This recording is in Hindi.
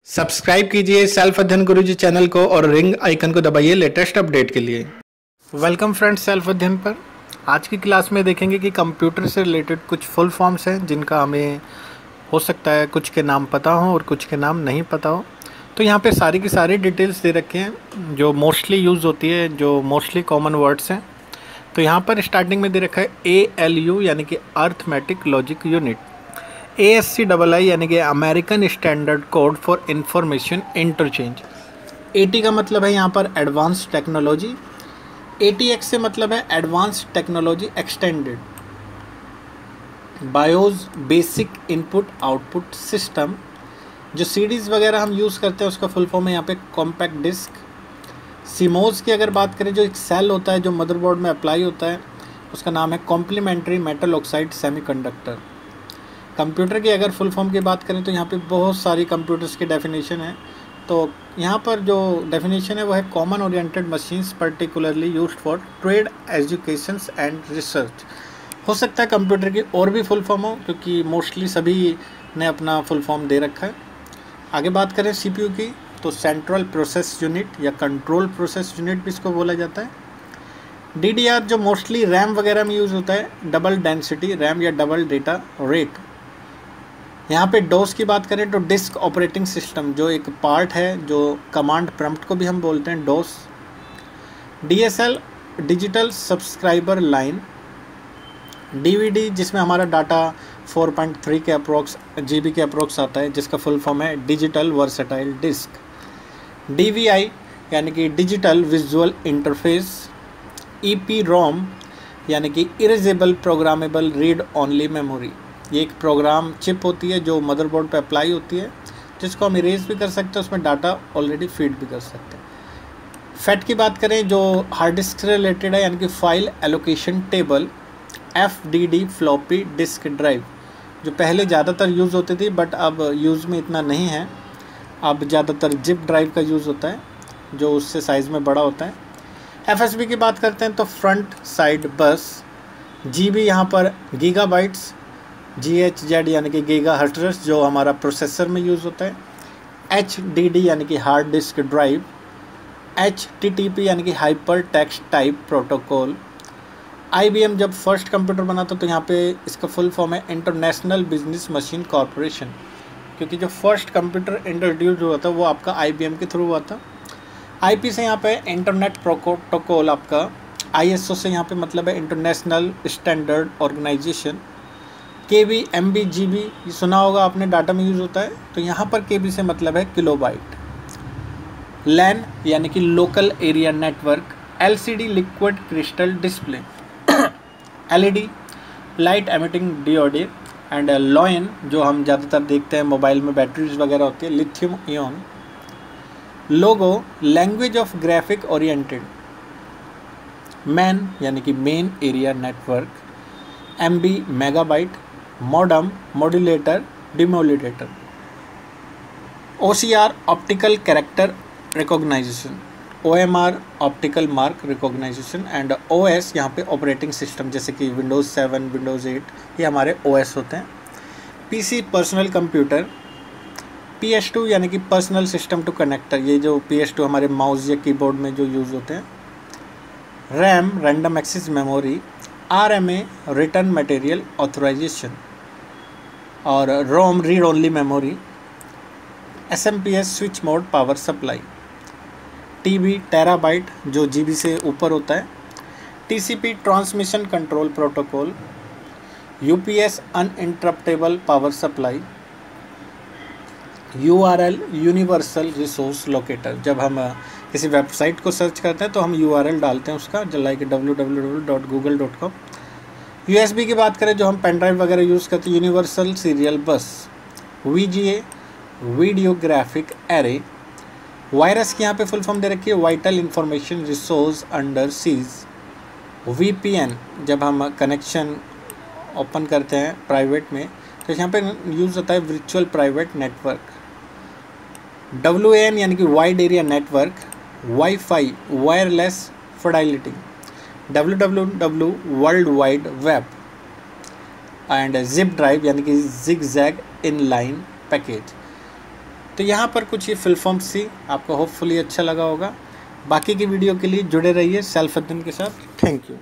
सब्सक्राइब कीजिए सेल्फ अध्ययन गुरुजी चैनल को और रिंग आइकन को दबाइए लेटेस्ट अपडेट के लिए। वेलकम फ्रेंड्स सेल्फ अध्ययन पर। आज की क्लास में देखेंगे कि कंप्यूटर से रिलेटेड कुछ फुल फॉर्म्स हैं जिनका हमें हो सकता है कुछ के नाम पता हो और कुछ के नाम नहीं पता हो। तो यहाँ पे सारी की सारी डिटेल्स दे रखे हैं जो मोस्टली यूज़ होती है, जो मोस्टली कॉमन वर्ड्स हैं। तो यहाँ पर स्टार्टिंग में दे रखा है ALU यानी कि अर्थमेटिक लॉजिक यूनिट, ASCII यानी कि American standard code for information interchange. AT का मतलब है यहाँ पर एडवांस टेक्नोलॉजी, ATX से मतलब है advance technology extended, BIOS basic input output system. जो CDs वगैरह हम यूज़ करते हैं उसका फुल फॉर्म है यहाँ पे कॉम्पैक्ट डिस्क। CMOS की अगर बात करें, जो एक सेल होता है जो मदरबोर्ड में अप्लाई होता है, उसका नाम है complementary metal oxide semiconductor. Computer की अगर फुल फॉर्म की बात करें तो यहाँ पे बहुत सारी कंप्यूटर्स की डेफिनेशन है। तो यहाँ पर जो डेफिनेशन है वो है common oriented machines particularly used for trade, education and research. हो सकता है कंप्यूटर की और भी फुल फॉर्म हो क्योंकि मोस्टली सभी ने अपना फुल फॉर्म दे रखा है। आगे बात करें CPU की, तो सेंट्रल प्रोसेस यूनिट या कंट्रोल प्रोसेस यूनिट भी इसको बोला जाता है। DDR जो मोस्टली रैम वगैरह में यूज़ होता है, डबल डेंसिटी रैम या डबल डेटा रेट। यहाँ पे डोस की बात करें तो डिस्क ऑपरेटिंग सिस्टम जो एक पार्ट है, जो कमांड प्रॉम्प्ट को भी हम बोलते हैं डोस। DSL digital subscriber line. DVD जिसमें हमारा डाटा 4.3 के अप्रोक्स GB के अप्रोक्स आता है, जिसका फुल फॉर्म है डिजिटल वर्सेटाइल डिस्क। DVI यानी कि डिजिटल विजुअल इंटरफेस। EPROM यानी कि erasable programmable read only memory. ये एक प्रोग्राम चिप होती है जो मदरबोर्ड पे अप्लाई होती है, जिसको हम इरेज भी कर सकते हैं, उसमें डाटा ऑलरेडी फीड भी कर सकते हैं। FAT की बात करें जो हार्ड डिस्क से रिलेटेड है, यानी कि file allocation table. FDD floppy disk drive जो पहले ज़्यादातर यूज़ होती थी बट अब यूज़ में इतना नहीं है, अब ज़्यादातर जिप ड्राइव का यूज़ होता है जो उससे साइज़ में बड़ा होता है। FSB की बात करते हैं तो फ्रंट साइड बस। GB यहाँ पर गीगाबाइट्स। GHZ यानी कि गीगा हर्ट्ज़ जो हमारा प्रोसेसर में यूज़ होता है। HDD यानी कि हार्ड डिस्क ड्राइव। HTTP यानी कि hyper text type protocol. IBM जब फर्स्ट कंप्यूटर बना था तो यहाँ पे इसका फुल फॉर्म है इंटरनेशनल बिजनेस मशीन कॉरपोरेशन, क्योंकि जो फर्स्ट कंप्यूटर इंट्रोड्यूस हुआ था वो आपका IBM के थ्रू हुआ था। IP से यहाँ पे इंटरनेट प्रोटोकॉल आपका। ISO से यहाँ पे मतलब है international standard organisation. KB MB GB ये सुना होगा आपने, डाटा में यूज़ होता है, तो यहाँ पर KB से मतलब है किलोबाइट। LAN यानी कि local area network. LCD liquid crystal display. LED light emitting diode. And LON जो हम ज़्यादातर देखते हैं मोबाइल में बैटरीज वगैरह होती है, lithium ion. Logo language of graphic oriented. MAN यानी कि main area network. MB megabyte. Modem modulator demodulator. OCR optical character recognition. OMR optical mark recognition. And OS यहाँ पे ऑपरेटिंग सिस्टम, जैसे कि Windows 7 Windows 8 ये हमारे OS होते हैं। PC personal computer. PS2 यानी कि पर्सनल सिस्टम टू कनेक्टर, ये जो PS2 हमारे माउस या कीबोर्ड में जो यूज़ होते हैं। RAM random access memory. RMA return material authorisation. और ROM read only memory. SMPS switch mode power supply. TB terabyte जो GB से ऊपर होता है। TCP transmission control protocol. UPS uninterruptible power supply. URL universal resource locator, जब हम किसी वेबसाइट को सर्च करते हैं तो हम URL डालते हैं उसका, लाइक www.google.com। USB की बात करें जो हम पेन ड्राइव वगैरह यूज़ करते हैं, यूनिवर्सल सीरियल बस। VGA videographic array. वायरस की यहाँ पे फुल फॉर्म दे रखी है vital information resource under seize. VPN जब हम कनेक्शन ओपन करते हैं प्राइवेट में तो यहाँ पे यूज़ होता है वर्चुअल प्राइवेट नेटवर्क। WAN यानी कि wide area network. Wifi wireless Fidelity. www world wide web. And zip drive यानी कि जिग जैग इनलाइन पैकेज। तो यहाँ पर कुछ ये फुल फॉर्म्स थी, आपको होपफुली अच्छा लगा होगा। बाकी की वीडियो के लिए जुड़े रहिए सेल्फ अध्ययन के साथ। Thank you.